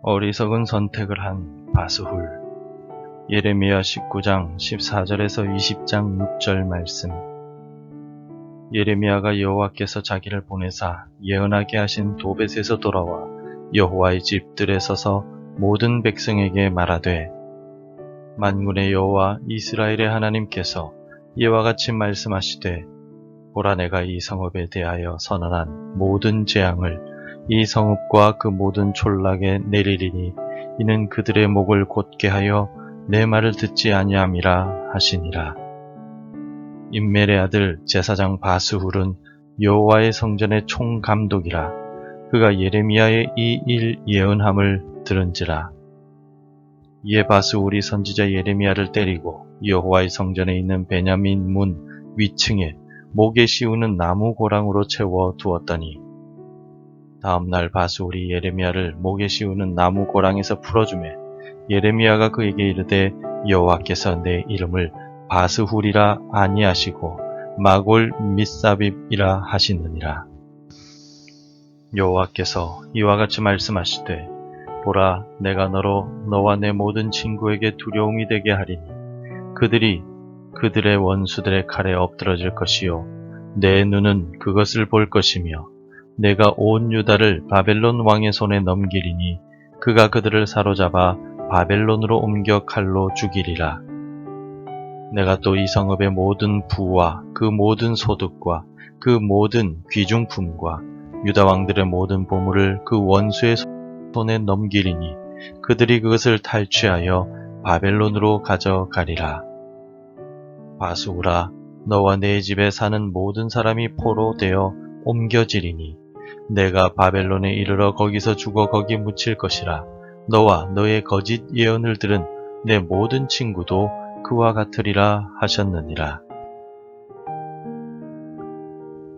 어리석은 선택을 한 바스훌. 예레미야 19장 14절에서 20장 6절 말씀. 예레미야가 여호와께서 자기를 보내사 예언하게 하신 도벳에서 돌아와 여호와의 집들에 서서 모든 백성에게 말하되, 만군의 여호와 이스라엘의 하나님께서 이와 같이 말씀하시되, 보라, 내가 이 성읍에 대하여 선언한 모든 재앙을 이 성읍과 그 모든 촌락에 내리리니 이는 그들의 목을 곧게 하여 내 말을 듣지 아니함이라 하시니라. 임멜의 아들 제사장 바스훌은 여호와의 성전의 총감독이라. 그가 예레미야의 이 일 예언함을 들은지라. 이에 바스훌이 선지자 예레미야를 때리고 여호와의 성전에 있는 베냐민 문 위층에 목에 씌우는 나무 고랑으로 채워 두었더니, 다음날 바스훌이 예레미야를 목에 씌우는 나무 고랑에서 풀어주매 예레미야가 그에게 이르되, 여호와께서 내 이름을 바스훌이라 아니하시고 마골 밋사빕이라 하시느니라. 여호와께서 이와 같이 말씀하시되, 보라, 내가 너로 너와 내 모든 친구에게 두려움이 되게 하리니 그들이 그들의 원수들의 칼에 엎드러질 것이요 내 눈은 그것을 볼 것이며 내가 온 유다를 바벨론 왕의 손에 넘기리니 그가 그들을 사로잡아 바벨론으로 옮겨 칼로 죽이리라. 내가 또 이 성읍의 모든 부와 그 모든 소득과 그 모든 귀중품과 유다 왕들의 모든 보물을 그 원수의 손에 넘기리니 그들이 그것을 탈취하여 바벨론으로 가져가리라. 바스훌아, 너와 내 집에 사는 모든 사람이 포로 되어 옮겨지리니 내가 바벨론에 이르러 거기서 죽어 거기 묻힐 것이라. 너와 너의 거짓 예언을 들은 내 모든 친구도 그와 같으리라 하셨느니라.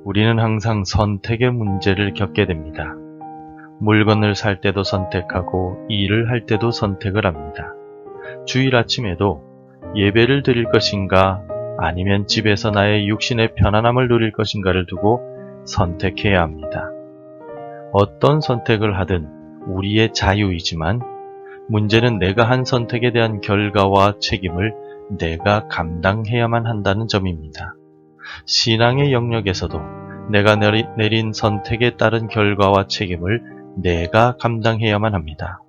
우리는 항상 선택의 문제를 겪게 됩니다. 물건을 살 때도 선택하고 일을 할 때도 선택을 합니다. 주일 아침에도 예배를 드릴 것인가 아니면 집에서 나의 육신의 편안함을 누릴 것인가를 두고 선택해야 합니다. 어떤 선택을 하든 우리의 자유이지만 문제는 내가 한 선택에 대한 결과와 책임을 내가 감당해야만 한다는 점입니다. 신앙의 영역에서도 내가 내린 선택에 따른 결과와 책임을 내가 감당해야만 합니다.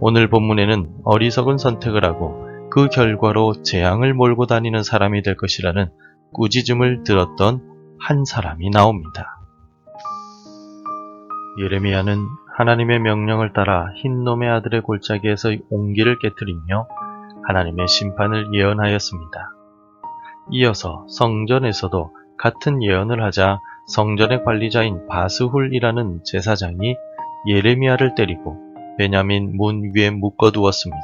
오늘 본문에는 어리석은 선택을 하고 그 결과로 재앙을 몰고 다니는 사람이 될 것이라는 꾸짖음을 들었던 한 사람이 나옵니다. 예레미야는 하나님의 명령을 따라 흰놈의 아들의 골짜기에서 옹기를 깨뜨리며 하나님의 심판을 예언하였습니다. 이어서 성전에서도 같은 예언을 하자 성전의 관리자인 바스훌이라는 제사장이 예레미야를 때리고 베냐민 문 위에 묶어두었습니다.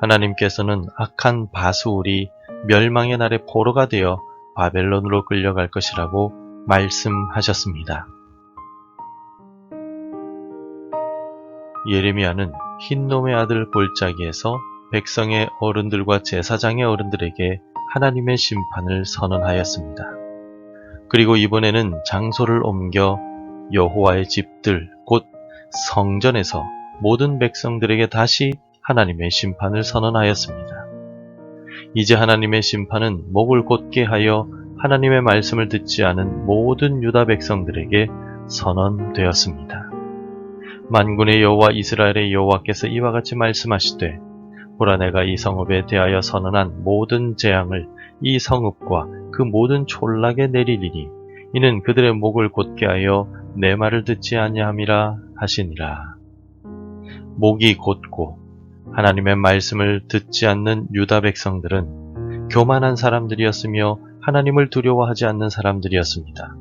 하나님께서는 악한 바스훌이 멸망의 날에 포로가 되어 바벨론으로 끌려갈 것이라고 말씀하셨습니다. 예레미야는 흰놈의 아들 골짜기에서 백성의 어른들과 제사장의 어른들에게 하나님의 심판을 선언하였습니다. 그리고 이번에는 장소를 옮겨 여호와의 집들, 곧 성전에서 모든 백성들에게 다시 하나님의 심판을 선언하였습니다. 이제 하나님의 심판은 목을 곧게 하여 하나님의 말씀을 듣지 않은 모든 유다 백성들에게 선언되었습니다. 만군의 여호와 이스라엘의 여호와께서 이와 같이 말씀하시되, 보라, 내가 이 성읍에 대하여 선언한 모든 재앙을 이 성읍과 그 모든 촌락에 내리리니 이는 그들의 목을 곧게 하여 내 말을 듣지 아니함이라 하시니라. 목이 곧고 하나님의 말씀을 듣지 않는 유다 백성들은 교만한 사람들이었으며 하나님을 두려워하지 않는 사람들이었습니다.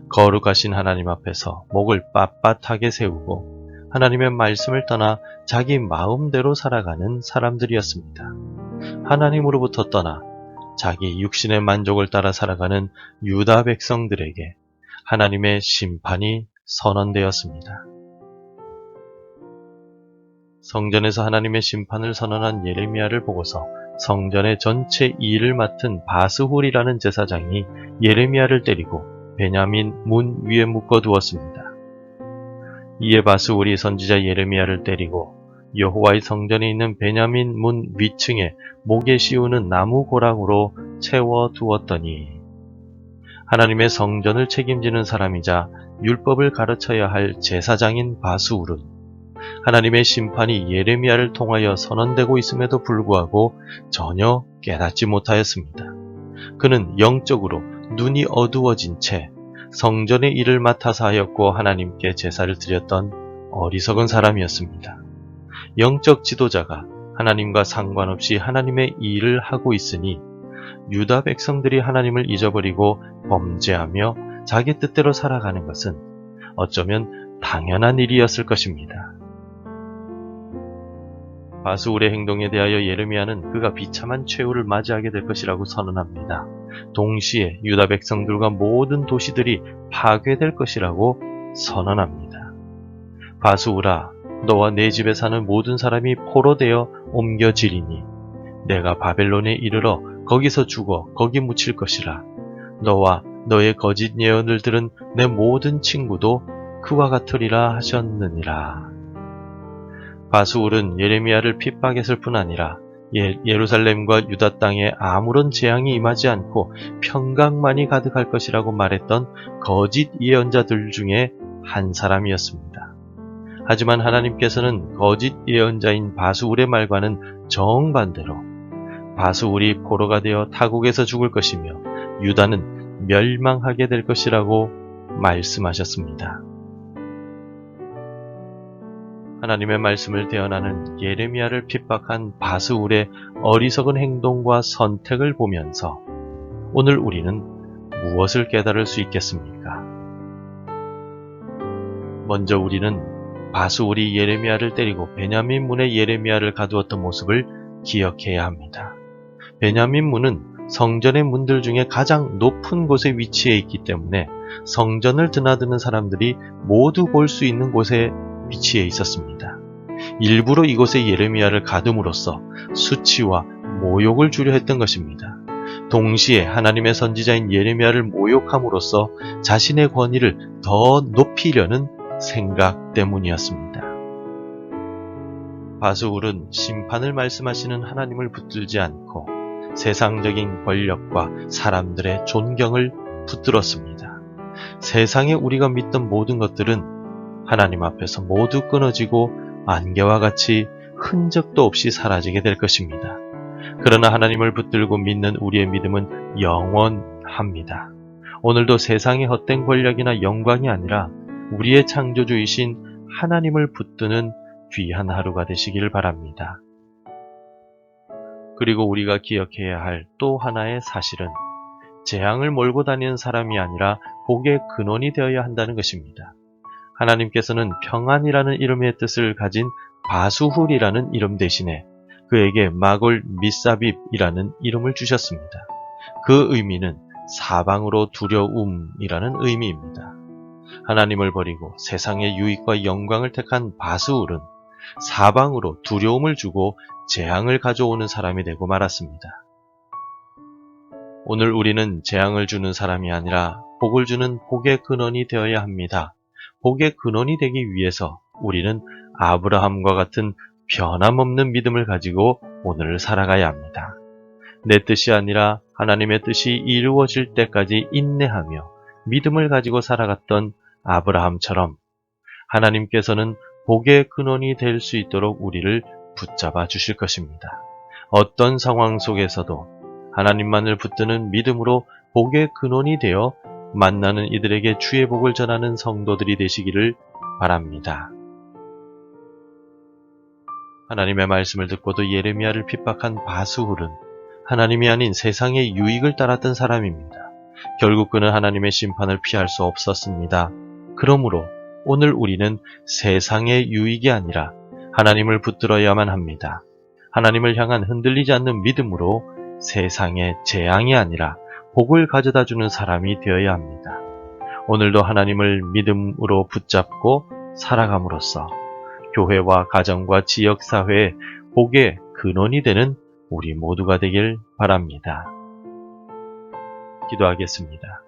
거룩하신 하나님 앞에서 목을 빳빳하게 세우고 하나님의 말씀을 떠나 자기 마음대로 살아가는 사람들이었습니다. 하나님으로부터 떠나 자기 육신의 만족을 따라 살아가는 유다 백성들에게 하나님의 심판이 선언되었습니다. 성전에서 하나님의 심판을 선언한 예레미야를 보고서 성전의 전체 일을 맡은 바스훌이라는 제사장이 예레미야를 때리고 베냐민 문 위에 묶어두었습니다. 이에 바스울이 선지자 예레미야를 때리고 여호와의 성전에 있는 베냐민 문 위층에 목에 씌우는 나무 고랑으로 채워 두었더니 하나님의 성전을 책임지는 사람이자 율법을 가르쳐야 할 제사장인 바스울은 하나님의 심판이 예레미야를 통하여 선언되고 있음에도 불구하고 전혀 깨닫지 못하였습니다. 그는 영적으로 눈이 어두워진 채 성전의 일을 맡아서 하였고 하나님께 제사를 드렸던 어리석은 사람이었습니다. 영적 지도자가 하나님과 상관없이 하나님의 일을 하고 있으니 유다 백성들이 하나님을 잊어버리고 범죄하며 자기 뜻대로 살아가는 것은 어쩌면 당연한 일이었을 것입니다. 바스울의 행동에 대하여 예레미야는 그가 비참한 최후를 맞이하게 될 것이라고 선언합니다. 동시에 유다 백성들과 모든 도시들이 파괴될 것이라고 선언합니다. 바스울아, 너와 내 집에 사는 모든 사람이 포로되어 옮겨지리니 내가 바벨론에 이르러 거기서 죽어 거기 묻힐 것이라. 너와 너의 거짓 예언을 들은 내 모든 친구도 그와 같으리라 하셨느니라. 바스울은 예레미야를 핍박했을 뿐 아니라 예루살렘과 유다 땅에 아무런 재앙이 임하지 않고 평강만이 가득할 것이라고 말했던 거짓 예언자들 중에 한 사람이었습니다. 하지만 하나님께서는 거짓 예언자인 바스울의 말과는 정반대로 바스울이 포로가 되어 타국에서 죽을 것이며 유다는 멸망하게 될 것이라고 말씀하셨습니다. 하나님의 말씀을 대언하는 예레미야를 핍박한 바스울의 어리석은 행동과 선택을 보면서 오늘 우리는 무엇을 깨달을 수 있겠습니까? 먼저 우리는 바스울이 예레미야를 때리고 베냐민 문에 예레미야를 가두었던 모습을 기억해야 합니다. 베냐민 문은 성전의 문들 중에 가장 높은 곳에 위치해 있기 때문에 성전을 드나드는 사람들이 모두 볼 수 있는 곳에 위치해 있었습니다. 일부러 이곳에 예레미야를 가둠으로써 수치와 모욕을 주려 했던 것입니다. 동시에 하나님의 선지자인 예레미야를 모욕함으로써 자신의 권위를 더 높이려는 생각 때문이었습니다. 바스울은 심판을 말씀하시는 하나님을 붙들지 않고 세상적인 권력과 사람들의 존경을 붙들었습니다. 세상에 우리가 믿던 모든 것들은 하나님 앞에서 모두 끊어지고 안개와 같이 흔적도 없이 사라지게 될 것입니다. 그러나 하나님을 붙들고 믿는 우리의 믿음은 영원합니다. 오늘도 세상의 헛된 권력이나 영광이 아니라 우리의 창조주이신 하나님을 붙드는 귀한 하루가 되시길 바랍니다. 그리고 우리가 기억해야 할 또 하나의 사실은 재앙을 몰고 다니는 사람이 아니라 복의 근원이 되어야 한다는 것입니다. 하나님께서는 평안이라는 이름의 뜻을 가진 바수훌이라는 이름 대신에 그에게 마골 미사빕이라는 이름을 주셨습니다. 그 의미는 사방으로 두려움이라는 의미입니다. 하나님을 버리고 세상의 유익과 영광을 택한 바스울은 사방으로 두려움을 주고 재앙을 가져오는 사람이 되고 말았습니다. 오늘 우리는 재앙을 주는 사람이 아니라 복을 주는 복의 근원이 되어야 합니다. 복의 근원이 되기 위해서 우리는 아브라함과 같은 변함없는 믿음을 가지고 오늘을 살아가야 합니다. 내 뜻이 아니라 하나님의 뜻이 이루어질 때까지 인내하며 믿음을 가지고 살아갔던 아브라함처럼 하나님께서는 복의 근원이 될 수 있도록 우리를 붙잡아 주실 것입니다. 어떤 상황 속에서도 하나님만을 붙드는 믿음으로 복의 근원이 되어 만나는 이들에게 주의 복을 전하는 성도들이 되시기를 바랍니다. 하나님의 말씀을 듣고도 예레미야를 핍박한 바스훌은 하나님이 아닌 세상의 유익을 따랐던 사람입니다. 결국 그는 하나님의 심판을 피할 수 없었습니다. 그러므로 오늘 우리는 세상의 유익이 아니라 하나님을 붙들어야만 합니다. 하나님을 향한 흔들리지 않는 믿음으로 세상의 재앙이 아니라 복을 가져다주는 사람이 되어야 합니다. 오늘도 하나님을 믿음으로 붙잡고 살아감으로써 교회와 가정과 지역사회의 복의 근원이 되는 우리 모두가 되길 바랍니다. 기도하겠습니다.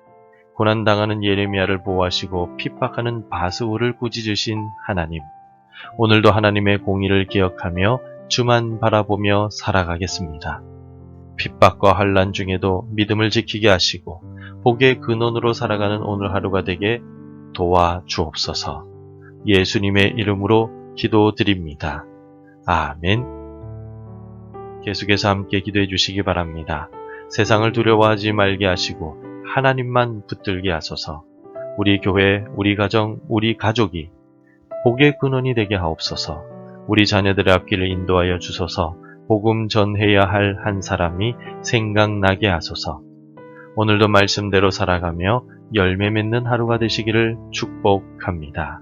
고난당하는 예레미야를 보호하시고 핍박하는 바스후를 꾸짖으신 하나님, 오늘도 하나님의 공의를 기억하며 주만 바라보며 살아가겠습니다. 핍박과 환난 중에도 믿음을 지키게 하시고 복의 근원으로 살아가는 오늘 하루가 되게 도와주옵소서. 예수님의 이름으로 기도드립니다. 아멘. 계속해서 함께 기도해 주시기 바랍니다. 세상을 두려워하지 말게 하시고 하나님만 붙들게 하소서. 우리 교회, 우리 가정, 우리 가족이 복의 근원이 되게 하옵소서. 우리 자녀들의 앞길을 인도하여 주소서. 복음 전해야 할 한 사람이 생각나게 하소서. 오늘도 말씀대로 살아가며 열매 맺는 하루가 되시기를 축복합니다.